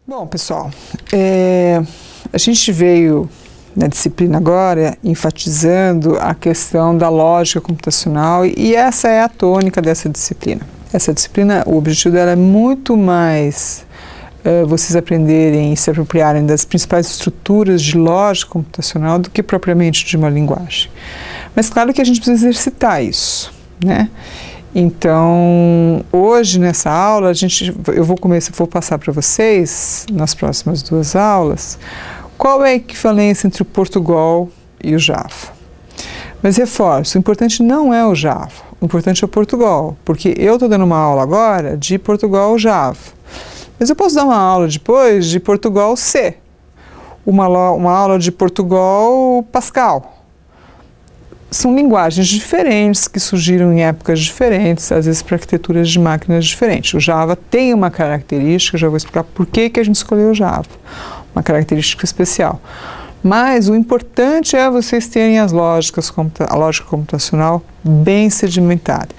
Bom, pessoal, a gente veio na disciplina agora enfatizando a questão da lógica computacional e essa é a tônica dessa disciplina. Essa disciplina, o objetivo dela é muito mais vocês aprenderem e se apropriarem das principais estruturas de lógica computacional do que propriamente de uma linguagem. Mas claro que a gente precisa exercitar isso, né? Então, hoje nessa aula, eu vou passar para vocês, nas próximas duas aulas, qual é a equivalência entre o Portugal e o Java. Mas reforço, o importante não é o Java, o importante é o Portugal, porque eu estou dando uma aula agora de Portugal Java, mas eu posso dar uma aula depois de Portugal C, uma aula de Portugal Pascal. São linguagens diferentes que surgiram em épocas diferentes, às vezes para arquiteturas de máquinas diferentes. O Java tem uma característica, já vou explicar por que a gente escolheu o Java, uma característica especial. Mas o importante é vocês terem a lógica computacional bem sedimentada.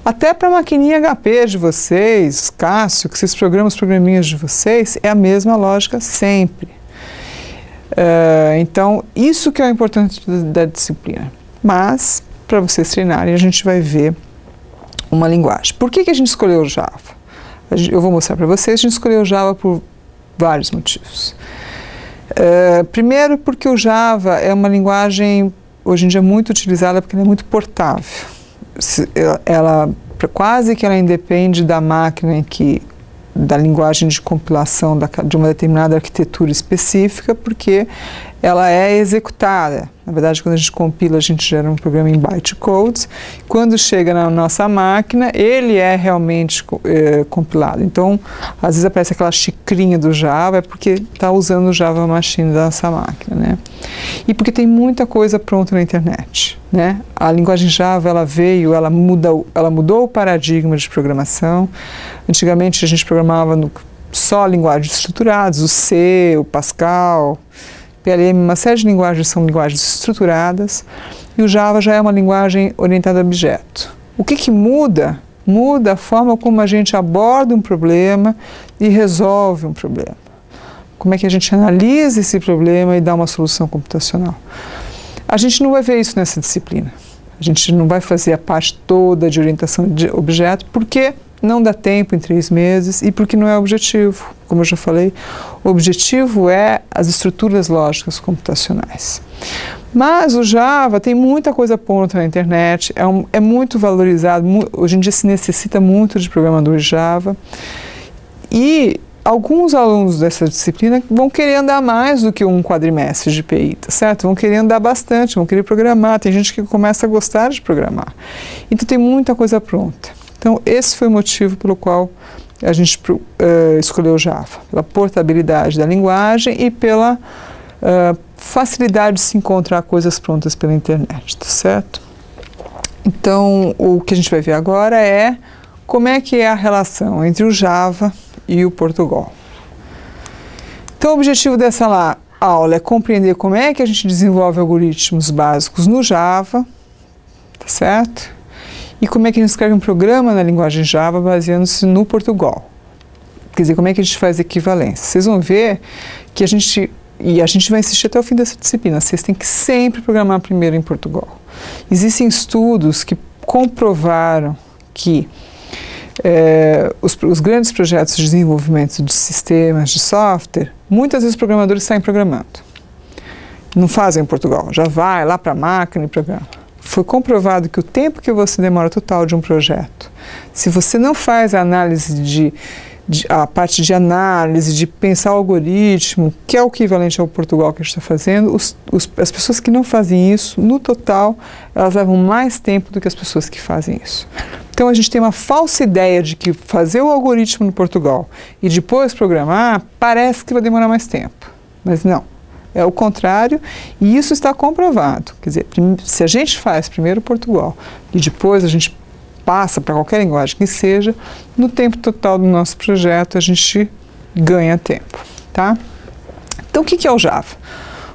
Até para a maquininha HP de vocês, Cássio, que vocês programam os programinhas de vocês, é a mesma lógica sempre. Então, isso que é o importante da disciplina. Mas, para vocês treinarem, a gente vai ver uma linguagem. Por que a gente escolheu o Java? Eu vou mostrar para vocês, a gente escolheu o Java por vários motivos. Primeiro, porque o Java é uma linguagem, hoje em dia, muito utilizada porque ela é muito portável. Quase que ela independe da máquina da linguagem de compilação de uma determinada arquitetura específica, porque ela é executada. Na verdade, quando a gente compila, a gente gera um programa em bytecodes. Quando chega na nossa máquina, ele é realmente compilado. Então, às vezes aparece aquela xicrinha do Java, é porque está usando o Java Machine da nossa máquina, né? E porque tem muita coisa pronta na internet, né? A linguagem Java, ela mudou o paradigma de programação. Antigamente, a gente programava só linguagens estruturadas, o C, o Pascal, PLM, uma série de linguagens são linguagens estruturadas, e o Java já é uma linguagem orientada a objeto. O que muda? Muda a forma como a gente aborda um problema e resolve um problema. Como é que a gente analisa esse problema e dá uma solução computacional. A gente não vai ver isso nessa disciplina. A gente não vai fazer a parte toda de orientação de objeto, porque não dá tempo em 3 meses e porque não é objetivo. Como eu já falei, o objetivo é as estruturas lógicas computacionais. Mas o Java tem muita coisa pronta na internet, é muito valorizado, hoje em dia se necessita muito de programadores Java. E alguns alunos dessa disciplina vão querer andar mais do que um quadrimestre de PI, tá certo? Vão querer andar bastante, vão querer programar, tem gente que começa a gostar de programar. Então tem muita coisa pronta. Então, esse foi o motivo pelo qual a gente escolheu o Java, pela portabilidade da linguagem e pela facilidade de se encontrar coisas prontas pela internet, tá certo? Então, o que a gente vai ver agora é como é que é a relação entre o Java e o Portugal. Então, o objetivo dessa aula é compreender como é que a gente desenvolve algoritmos básicos no Java, tá certo? E como é que a gente escreve um programa na linguagem Java baseando-se no Portugal. Quer dizer, como é que a gente faz equivalência. Vocês vão ver que a gente vai insistir até o fim dessa disciplina, vocês têm que sempre programar primeiro em Portugal. Existem estudos que comprovaram que os grandes projetos de desenvolvimento de sistemas, de software, muitas vezes os programadores saem programando. Não fazem em Portugal, já vai lá para a máquina e programa. Foi comprovado que o tempo que você demora total de um projeto, se você não faz a análise a parte de análise, de pensar o algoritmo, que é o equivalente ao Portugal que a gente está fazendo, as pessoas que não fazem isso, no total, elas levam mais tempo do que as pessoas que fazem isso. Então, a gente tem uma falsa ideia de que fazer o algoritmo no Portugal e depois programar, parece que vai demorar mais tempo, mas não. É o contrário, e isso está comprovado. Quer dizer, se a gente faz primeiro Portugal e depois a gente passa para qualquer linguagem que seja, no tempo total do nosso projeto a gente ganha tempo, tá? Então, o que é o Java?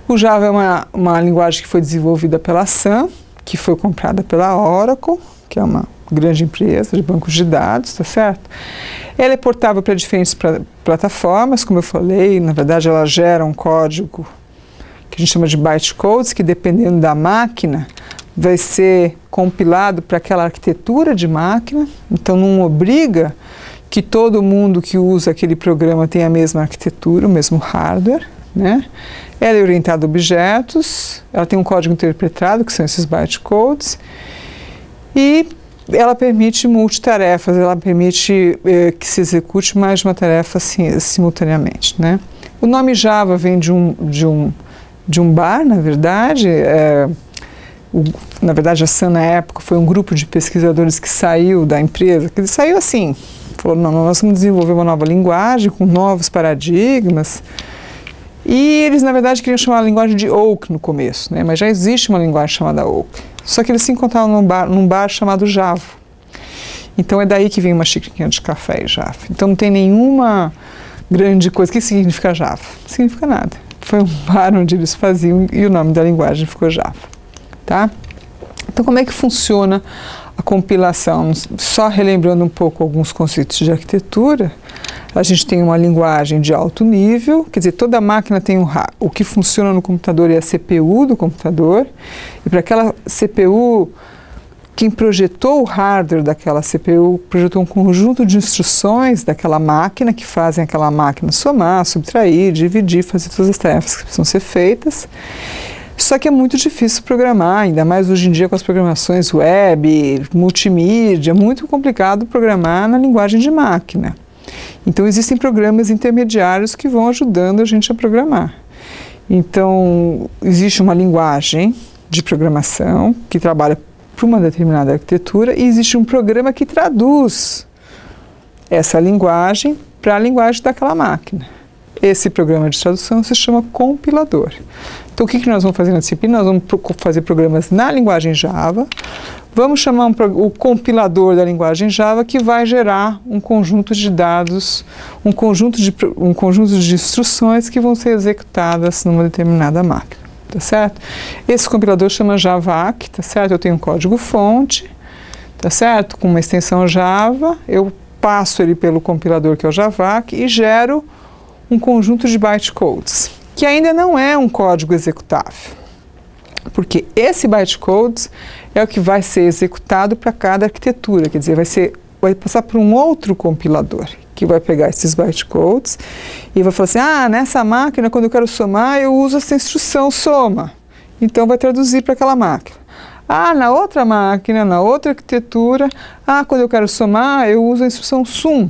O Java é uma linguagem que foi desenvolvida pela Sun, que foi comprada pela Oracle, que é uma grande empresa de bancos de dados, tá certo? Ela é portável para diferentes plataformas, como eu falei, na verdade ela gera um código que a gente chama de bytecodes, que dependendo da máquina, vai ser compilado para aquela arquitetura de máquina, então não obriga que todo mundo que usa aquele programa tenha a mesma arquitetura, o mesmo hardware, né? Ela é orientada a objetos, ela tem um código interpretado, que são esses bytecodes, e ela permite multitarefas, ela permite que se execute mais de uma tarefa simultaneamente, né? O nome Java vem de um bar, na verdade. Na verdade, a Sun, na época, foi um grupo de pesquisadores que saiu da empresa, que saiu assim, falou, não, nós vamos desenvolver uma nova linguagem com novos paradigmas. E eles, na verdade, queriam chamar a linguagem de Oak no começo, né? Mas já existe uma linguagem chamada Oak. Só que eles se encontraram num bar chamado Java. Então é daí que vem uma xicrinha de café e Java. Então não tem nenhuma grande coisa. O que significa Java? Não significa nada. Foi um bar onde eles faziam e o nome da linguagem ficou Java. Tá? Então como é que funciona a compilação? Só relembrando um pouco alguns conceitos de arquitetura, a gente tem uma linguagem de alto nível, quer dizer, toda máquina tem o que funciona no computador é a CPU do computador, e para aquela CPU, quem projetou o hardware daquela CPU projetou um conjunto de instruções daquela máquina que fazem aquela máquina somar, subtrair, dividir, fazer todas as tarefas que precisam ser feitas. Só que é muito difícil programar, ainda mais hoje em dia com as programações web, multimídia, é muito complicado programar na linguagem de máquina. Então existem programas intermediários que vão ajudando a gente a programar. Então existe uma linguagem de programação que trabalha para uma determinada arquitetura e existe um programa que traduz essa linguagem para a linguagem daquela máquina. Esse programa de tradução se chama compilador. Então, o que nós vamos fazer na disciplina? Nós vamos fazer programas na linguagem Java, vamos chamar o compilador da linguagem Java que vai gerar um conjunto de dados, um conjunto de instruções que vão ser executadas numa determinada máquina, tá certo? Esse compilador chama Javac, tá certo? Eu tenho um código fonte, tá certo? Com uma extensão Java, eu passo ele pelo compilador que é o Javac e gero um conjunto de bytecodes, que ainda não é um código executável, porque esse bytecodes é o que vai ser executado para cada arquitetura, quer dizer, vai passar por um outro compilador, que vai pegar esses bytecodes e vai falar assim, nessa máquina, quando eu quero somar, eu uso essa instrução soma, então vai traduzir para aquela máquina. Na outra máquina, na outra arquitetura, quando eu quero somar, eu uso a instrução sum,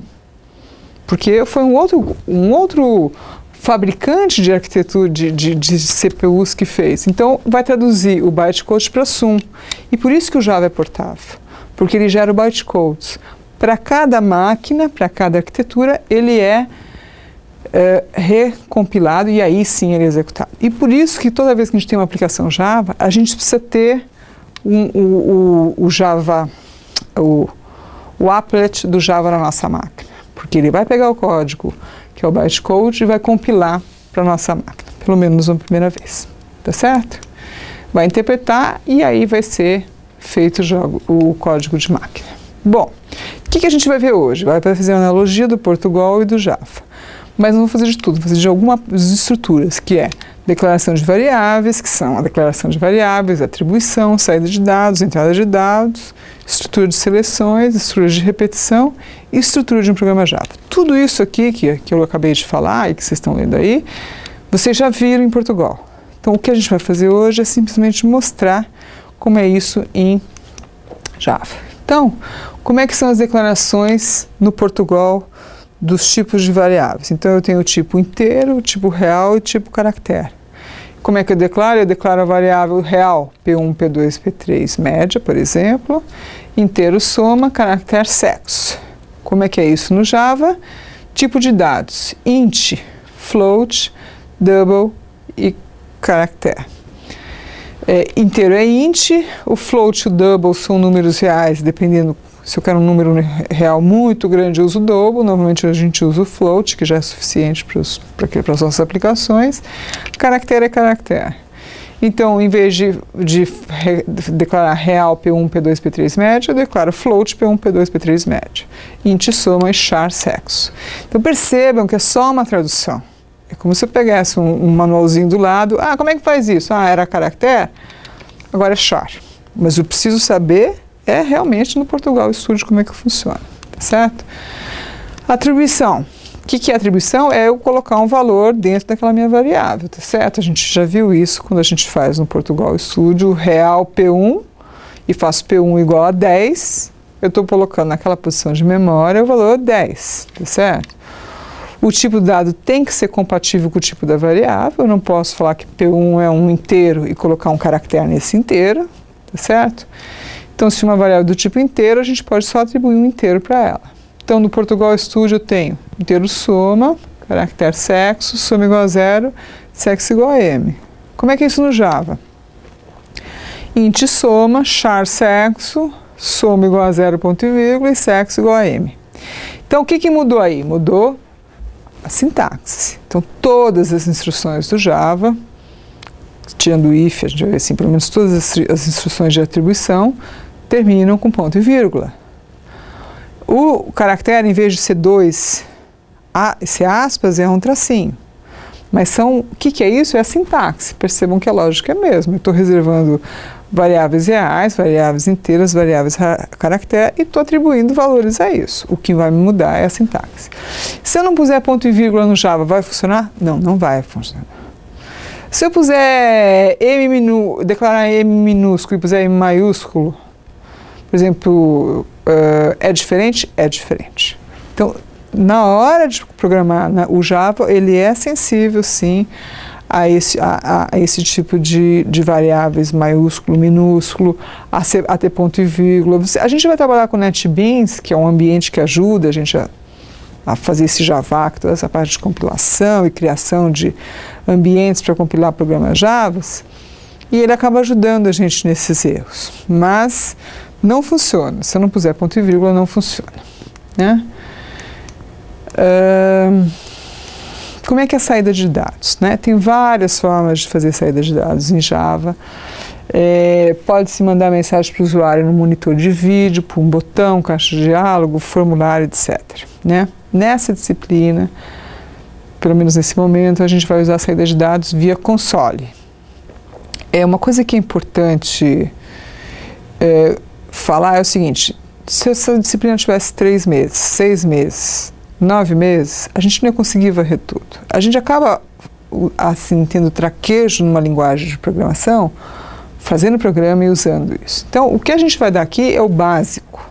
porque foi um outro fabricante de arquitetura de CPUs que fez. Então, vai traduzir o bytecode para sum. E por isso que o Java é portável, porque ele gera o bytecodes. Para cada máquina, para cada arquitetura, ele é recompilado e aí sim ele é executado. E por isso que toda vez que a gente tem uma aplicação Java, a gente precisa ter o Java, o applet do Java na nossa máquina. Porque ele vai pegar o código, que é o bytecode, e vai compilar para a nossa máquina, pelo menos uma primeira vez, tá certo? Vai interpretar e aí vai ser feito o código de máquina. Bom, o que a gente vai ver hoje? Vai fazer uma analogia do Portugal e do Java. Mas não vou fazer de tudo, vou fazer de algumas estruturas, que é declaração de variáveis, que são a declaração de variáveis, atribuição, saída de dados, entrada de dados, estrutura de seleções, estrutura de repetição e estrutura de um programa Java. Tudo isso aqui que eu acabei de falar e que vocês estão lendo aí, vocês já viram em Portugal. Então, o que a gente vai fazer hoje é simplesmente mostrar como é isso em Java. Então, como é que são as declarações no Portugal dos tipos de variáveis? Então, eu tenho o tipo inteiro, o tipo real e o tipo caractere. Como é que eu declaro? Eu declaro a variável real, P1, P2, P3, média, por exemplo, inteiro soma, caractere sexo. Como é que é isso no Java? Tipo de dados, int, float, double e caractere. Inteiro é int, o float e o double são números reais, dependendo. Se eu quero um número real muito grande, eu uso o double. Normalmente a gente usa o float, que já é suficiente para as nossas aplicações. Caractere é caractere. Então, em vez de declarar real P1, P2, P3 média, eu declaro float P1, P2, P3 média. Int soma e char sexo. Então, percebam que é só uma tradução. É como se eu pegasse um manualzinho do lado. Ah, como é que faz isso? Ah, era caractere? Agora é char. Mas eu preciso saber realmente no Portugal Studio como é que funciona. Tá certo? Atribuição. O que é atribuição? É eu colocar um valor dentro daquela minha variável, tá certo? A gente já viu isso quando a gente faz no Portugal Studio real P1 e faço P1 igual a 10, eu estou colocando naquela posição de memória o valor 10, tá certo? O tipo de dado tem que ser compatível com o tipo da variável, eu não posso falar que P1 é um inteiro e colocar um caractere nesse inteiro, tá certo? Então, se uma variável do tipo inteiro, a gente pode só atribuir um inteiro para ela. Então, no Portugal Studio eu tenho inteiro soma, caractere sexo, soma igual a 0, sexo igual a m. Como é que é isso no Java? Int soma, char sexo, soma igual a 0, ponto e vírgula, e sexo igual a m. Então, o que mudou aí? Mudou a sintaxe. Então, todas as instruções do Java, tirando o if, a gente vai ver assim, pelo menos todas as instruções de atribuição, terminam com ponto e vírgula. O caractere, em vez de ser 2, esse aspas é um tracinho. Mas o que é isso? É a sintaxe. Percebam que a lógica é a mesma. Eu estou reservando variáveis reais, variáveis inteiras, variáveis caractere e estou atribuindo valores a isso. O que vai me mudar é a sintaxe. Se eu não puser ponto e vírgula no Java, vai funcionar? Não, não vai funcionar. Se eu puser declarar M minúsculo e puser M maiúsculo, por exemplo, é diferente? É diferente. Então, na hora de programar o Java, ele é sensível, sim, a esse tipo de variáveis maiúsculo, minúsculo, a ter ponto e vírgula. A gente vai trabalhar com NetBeans, que é um ambiente que ajuda a gente a fazer esse Java, toda essa parte de compilação e criação de ambientes para compilar programas Javas, e ele acaba ajudando a gente nesses erros. Mas não funciona. Se eu não puser ponto e vírgula, não funciona. Né? Como é que é a saída de dados? Né? Tem várias formas de fazer saída de dados em Java. Pode-se mandar mensagem para o usuário no monitor de vídeo, por um botão, caixa de diálogo, formulário, etc. Né? Nessa disciplina, pelo menos nesse momento, a gente vai usar a saída de dados via console. Uma coisa que é importante falar é o seguinte: se essa disciplina tivesse 3 meses, 6 meses, 9 meses, a gente não ia conseguir varrer tudo. A gente acaba, assim, tendo traquejo numa linguagem de programação, fazendo programa e usando isso. Então, o que a gente vai dar aqui é o básico.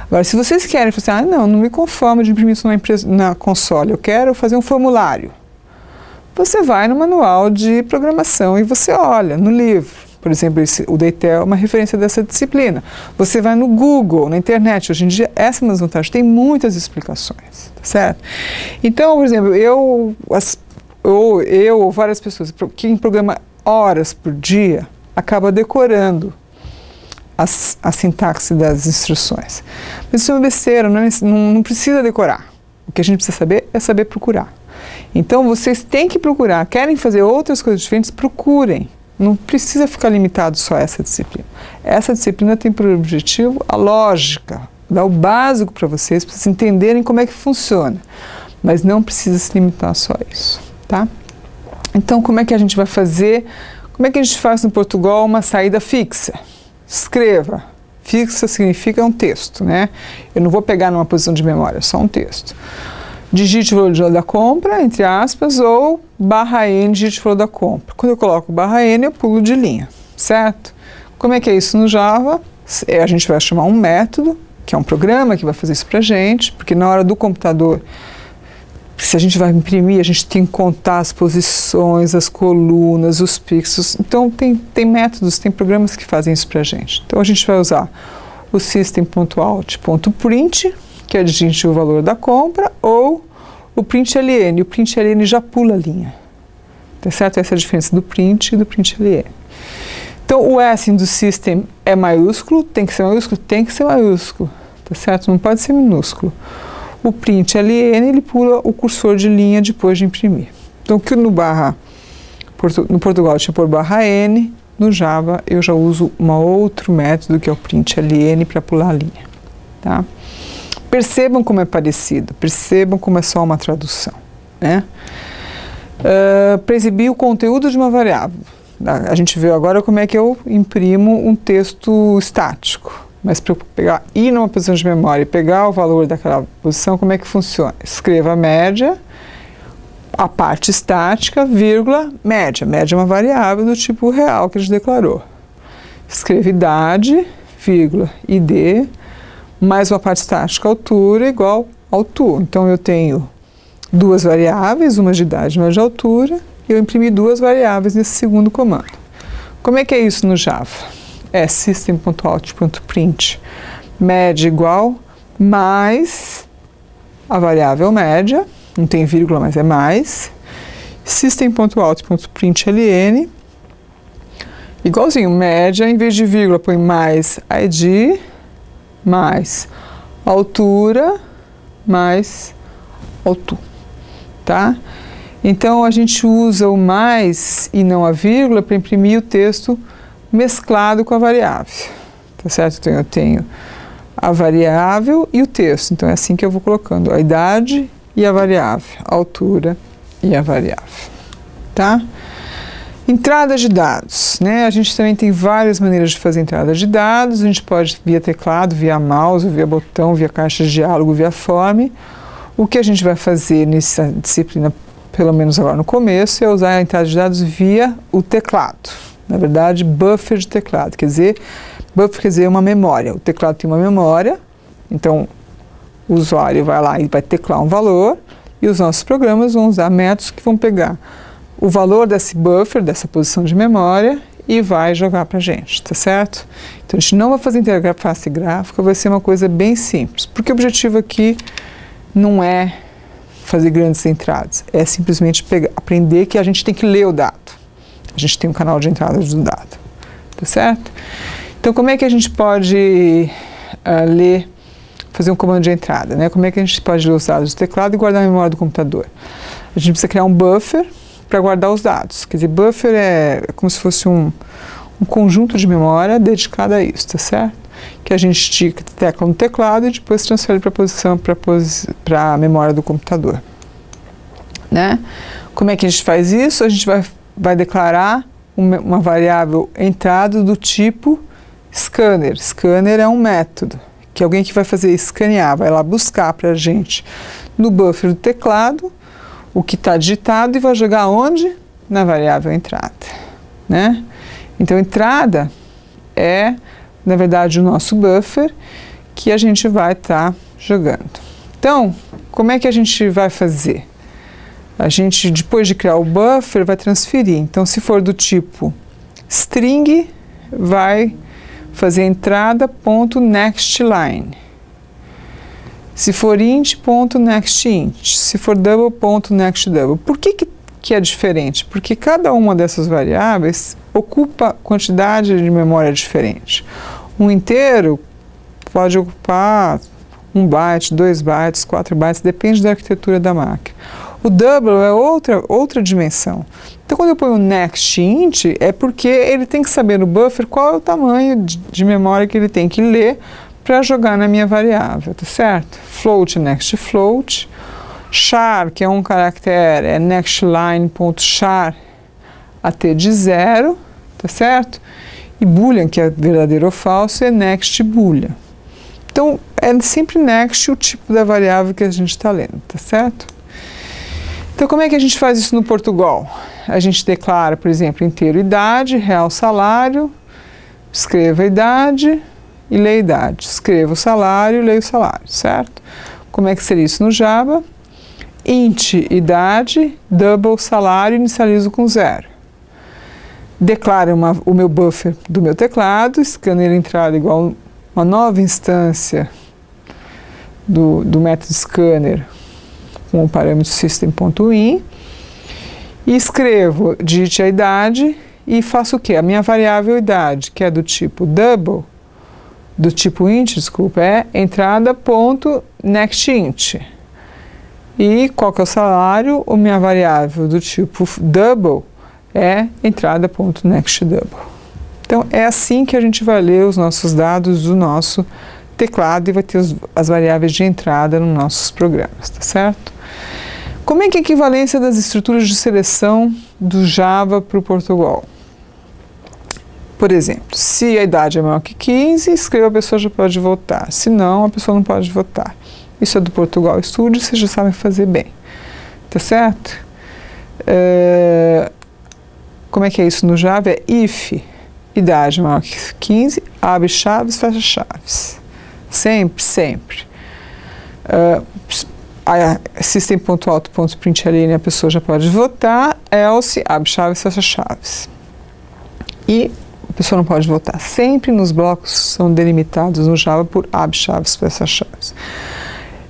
Agora, se vocês querem, falar assim, não me conformo de imprimir isso na console, eu quero fazer um formulário. Você vai no manual de programação e você olha no livro. Por exemplo, o Deitel é uma referência dessa disciplina. Você vai no Google, na internet. Hoje em dia, essa é uma vantagem. Tem muitas explicações, tá certo? Então, por exemplo, eu ou várias pessoas, quem programa horas por dia, acaba decorando a sintaxe das instruções. Mas isso é uma besteira, não precisa decorar. O que a gente precisa saber é saber procurar. Então, vocês têm que procurar. Querem fazer outras coisas diferentes? Procurem. Não precisa ficar limitado só a essa disciplina. Essa disciplina tem por objetivo a lógica, dar o básico para vocês entenderem como é que funciona. Mas não precisa se limitar só a isso, tá? Então, como é que a gente vai fazer? Como é que a gente faz no Portugal uma saída fixa? Escreva. Fixa significa um texto, né? Eu não vou pegar numa posição de memória, só um texto. Digite o valor da compra, entre aspas, ou /n, digite o valor da compra. Quando eu coloco /n, eu pulo de linha, certo? Como é que é isso no Java? A gente vai chamar um método, que é um programa que vai fazer isso pra gente, porque na hora do computador, se a gente vai imprimir, a gente tem que contar as posições, as colunas, os pixels. Então, tem métodos, tem programas que fazem isso pra gente. Então, a gente vai usar o system.out.print, que é digite o valor da compra, ou o println. O println já pula a linha. Tá certo? Essa é a diferença do print e do println. Então, o S do system é maiúsculo, tem que ser maiúsculo? Tem que ser maiúsculo. Tá certo? Não pode ser minúsculo. O println, ele pula o cursor de linha depois de imprimir. Então, aqui no No Portugal eu tinha por /n, no Java eu já uso um outro método que é o println para pular a linha. Tá? Percebam como é parecido, percebam como é só uma tradução. Né? Para exibir o conteúdo de uma variável. A gente viu agora como é que eu imprimo um texto estático. Mas para eu pegar, ir numa posição de memória e pegar o valor daquela posição, como é que funciona? Escreva a média, a parte estática, vírgula, média. Média é uma variável do tipo real que a gente declarou. Escreva idade, vírgula, id, mais uma parte estática, altura, igual altura. Então eu tenho duas variáveis, uma de idade e uma de altura, e eu imprimi duas variáveis nesse segundo comando. Como é que é isso no Java? É system.out.print média igual mais a variável média, não tem vírgula, mas é mais, system.out.println igualzinho, média, em vez de vírgula põe mais id, mais altura, mais altura, tá? Então a gente usa o mais e não a vírgula para imprimir o texto mesclado com a variável, tá certo? Então eu tenho a variável e o texto, então é assim que eu vou colocando a idade e a variável, a altura e a variável, tá? Entrada de dados, né? A gente também tem várias maneiras de fazer entrada de dados, a gente pode via teclado, via mouse, via botão, via caixa de diálogo, via form. O que a gente vai fazer nessa disciplina, pelo menos agora no começo, é usar a entrada de dados via o teclado. Na verdade, buffer de teclado, buffer quer dizer uma memória. O teclado tem uma memória, então o usuário vai lá e vai teclar um valor, e os nossos programas vão usar métodos que vão pegar o valor desse buffer, dessa posição de memória, e vai jogar para a gente, tá certo? Então a gente não vai fazer interface gráfica, vai ser uma coisa bem simples, porque o objetivo aqui não é fazer grandes entradas, é simplesmente aprender que a gente tem que ler o dado. A gente tem um canal de entrada do dado, tá certo? Então, como é que a gente pode fazer um comando de entrada, né? Como é que a gente pode ler os dados do teclado e guardar a memória do computador? A gente precisa criar um buffer para guardar os dados. Quer dizer, buffer é como se fosse um conjunto de memória dedicado a isso, tá certo? Que a gente tecla no teclado e depois transfere para a posição, para a memória do computador, né? Como é que a gente faz isso? A gente vai declarar uma variável entrada do tipo scanner. Scanner é um método, que é alguém que vai fazer escanear, vai lá buscar para a gente no buffer do teclado o que está digitado e vai jogar onde? Na variável entrada, né? Então, entrada é, na verdade, o nosso buffer que a gente vai estar jogando. Então, como é que a gente vai fazer? A gente, depois de criar o buffer, vai transferir. Então, se for do tipo string, vai fazer entrada ponto next line. Se for int, ponto next int. Se for double, ponto next double. Por que é diferente? Porque cada uma dessas variáveis ocupa quantidade de memória diferente. Um inteiro pode ocupar 1 byte, 2 bytes, 4 bytes, depende da arquitetura da máquina. O double é outra dimensão. Então, quando eu ponho o next int, é porque ele tem que saber no buffer qual é o tamanho de memória que ele tem que ler para jogar na minha variável, tá certo? Float, next float. Char, que é um caractere, é nextLine.char até de 0, tá certo? E boolean, que é verdadeiro ou falso, é next boolean. Então, é sempre next o tipo da variável que a gente está lendo, tá certo? Então, como é que a gente faz isso no Portugal? A gente declara, por exemplo, inteiro idade, real salário, escreva a idade e lê a idade. Escreva o salário e leia o salário, certo? Como é que seria isso no Java? Int idade, double salário, inicializo com 0. Declaro o meu buffer do meu teclado, scanner entrada igual uma nova instância do método scanner com o parâmetro system.in e escrevo, digite a idade e faço o quê? A minha variável idade, que é do tipo double, do tipo int, desculpa, é entrada.nextInt. E qual que é o salário? A minha variável do tipo double é entrada.nextDouble. Então, é assim que a gente vai ler os nossos dados do nosso teclado e vai ter as variáveis de entrada nos nossos programas, tá certo? Como é que é a equivalência das estruturas de seleção do Java para o Portugal? Por exemplo, se a idade é maior que 15, escreva, a pessoa já pode votar. Se não, a pessoa não pode votar. Isso é do Portugal Studio, vocês já sabem fazer bem. Tá certo? Como é que é isso no Java? É if, idade maior que 15, abre chaves, fecha chaves. Sempre, sempre. System.out.println, a pessoa já pode votar, else, abre chaves, fecha chaves. E a pessoa não pode votar. Sempre nos blocos são delimitados no Java por abre chaves, fecha chaves.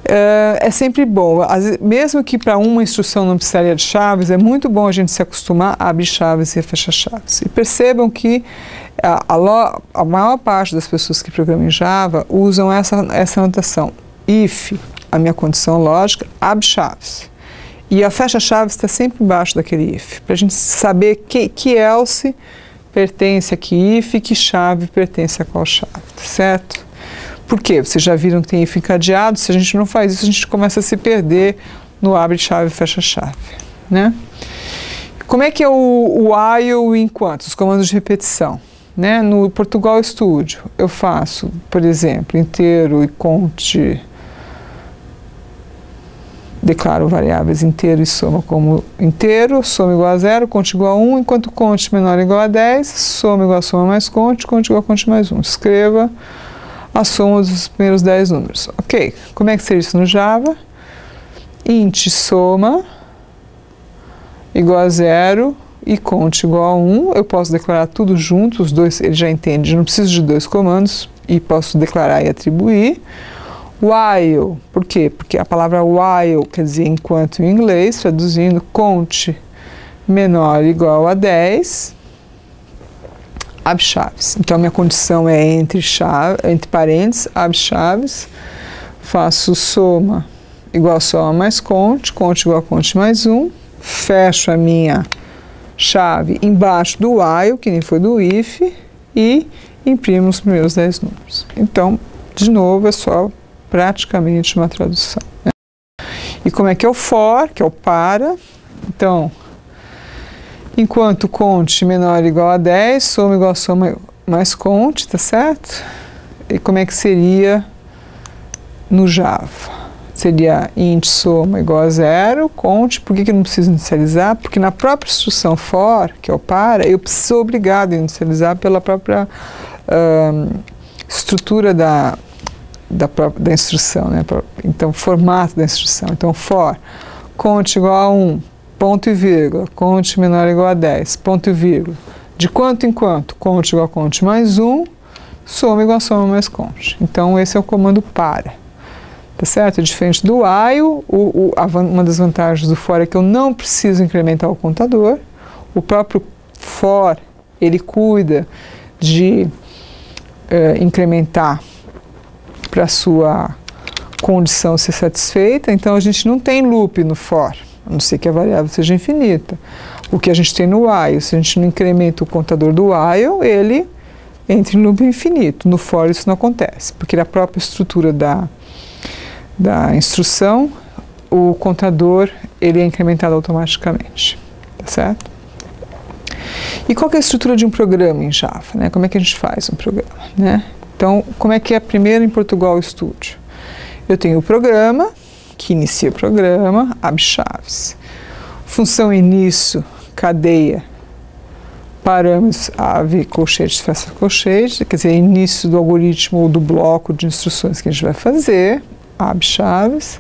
É sempre bom, mesmo que para uma instrução não precisaria de chaves, é muito bom a gente se acostumar a abrir chaves e a fechar chaves. E percebam que a maior parte das pessoas que programam em Java usam essa notação. If, a minha condição lógica, abre chaves. E a fecha chaves está sempre embaixo daquele if, para a gente saber que else pertence a que if e que chave pertence a qual chave, tá certo? Por quê? Vocês já viram que tem if encadeado, se a gente não faz isso, a gente começa a se perder no abre chave e fecha chave, né? Como é que é o while e o enquanto, os comandos de repetição? Né? No Portugal Studio, eu faço, por exemplo, inteiro e conte, declaro variáveis inteiro e soma como inteiro, soma igual a 0, conte igual a 1, enquanto conte menor ou igual a 10, soma igual a soma mais conte igual a conte mais 1. Escreva a soma dos primeiros 10 números. Ok, como é que seria isso no Java? Int soma igual a 0 e conte igual a 1. Eu posso declarar tudo junto, os dois, ele já entende, eu não preciso de dois comandos e posso declarar e atribuir. While, por quê? Porque a palavra while quer dizer enquanto em inglês, traduzindo, conte menor igual a 10, abre chaves. Então, a minha condição é entre parênteses, abre chaves, faço soma igual a soma mais conte igual a conte mais 1, fecho a minha chave embaixo do while, que nem foi do if, e imprimo os primeiros 10 números. Então, de novo, é só praticamente uma tradução, né? E como é que é o for, que é o para? Então, enquanto conte menor ou igual a 10, soma igual a soma mais conte, tá certo? E como é que seria no Java? Seria int soma igual a 0, conte. Por que eu não preciso inicializar? Porque na própria instrução for, que é o para, eu sou obrigado a inicializar pela própria estrutura da instrução, né? Então, formato da instrução. Então, for, conte igual a 1, ponto e vírgula, conte menor ou igual a 10, ponto e vírgula. De quanto em quanto? Conte igual a conte mais 1, soma igual a soma mais conte. Então, esse é o comando para. Tá certo? É diferente do while, uma das vantagens do for é que eu não preciso incrementar o contador. O próprio for, ele cuida de incrementar para a sua condição ser satisfeita. Então, a gente não tem loop no for, a não ser que a variável seja infinita. O que a gente tem no while, se a gente não incrementa o contador do while, ele entra em loop infinito. No for isso não acontece, porque a própria estrutura da instrução, o contador ele é incrementado automaticamente, tá certo? E qual que é a estrutura de um programa em Java, né? Como é que a gente faz um programa, né? Então, como é que é primeiro em Portugal Studio? Eu tenho o programa, que inicia o programa, abre chaves. Função início, cadeia, parâmetros, ave, colchete, fecha colchete, quer dizer, início do algoritmo ou do bloco de instruções que a gente vai fazer, abre chaves.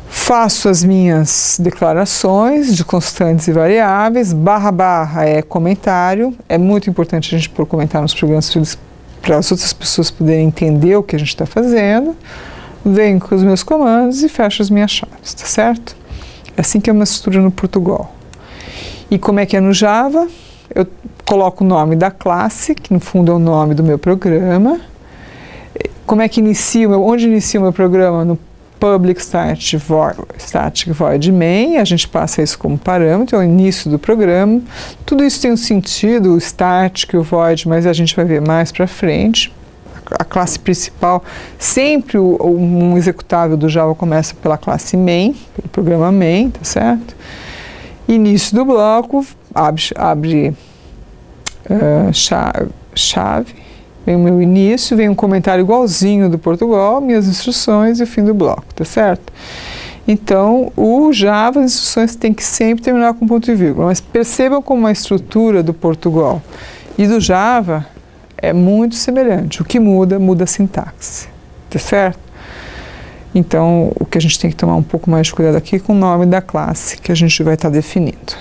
Faço as minhas declarações de constantes e variáveis, barra é comentário. É muito importante a gente pôr comentário nos programas para as outras pessoas poderem entender o que a gente está fazendo. Venho com os meus comandos e fecho as minhas chaves, tá certo? É assim que é uma estrutura no Portugal. E como é que é no Java? Eu coloco o nome da classe, que no fundo é o nome do meu programa. Como é que inicia, onde inicia o meu programa? public static void main, a gente passa isso como parâmetro, é o início do programa. Tudo isso tem um sentido, o static, o void, mas a gente vai ver mais para frente. A classe principal, sempre um executável do Java começa pela classe main, pelo programa main, tá certo? Início do bloco, abre chave, vem o meu início, vem um comentário igualzinho do Portugal, minhas instruções e o fim do bloco, tá certo? Então, o Java, as instruções têm que sempre terminar com ponto e vírgula, mas percebam como a estrutura do Portugal e do Java é muito semelhante. O que muda a sintaxe, tá certo? Então, o que a gente tem que tomar um pouco mais de cuidado aqui com o nome da classe que a gente vai estar definindo.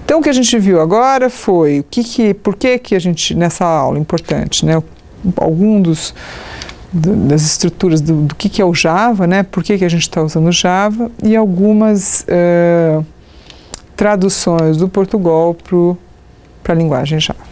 Então, o que a gente viu agora foi por que a gente, nessa aula importante, né, das estruturas do que é o Java, né, por que a gente está usando o Java, e algumas traduções do Portugal para a linguagem Java.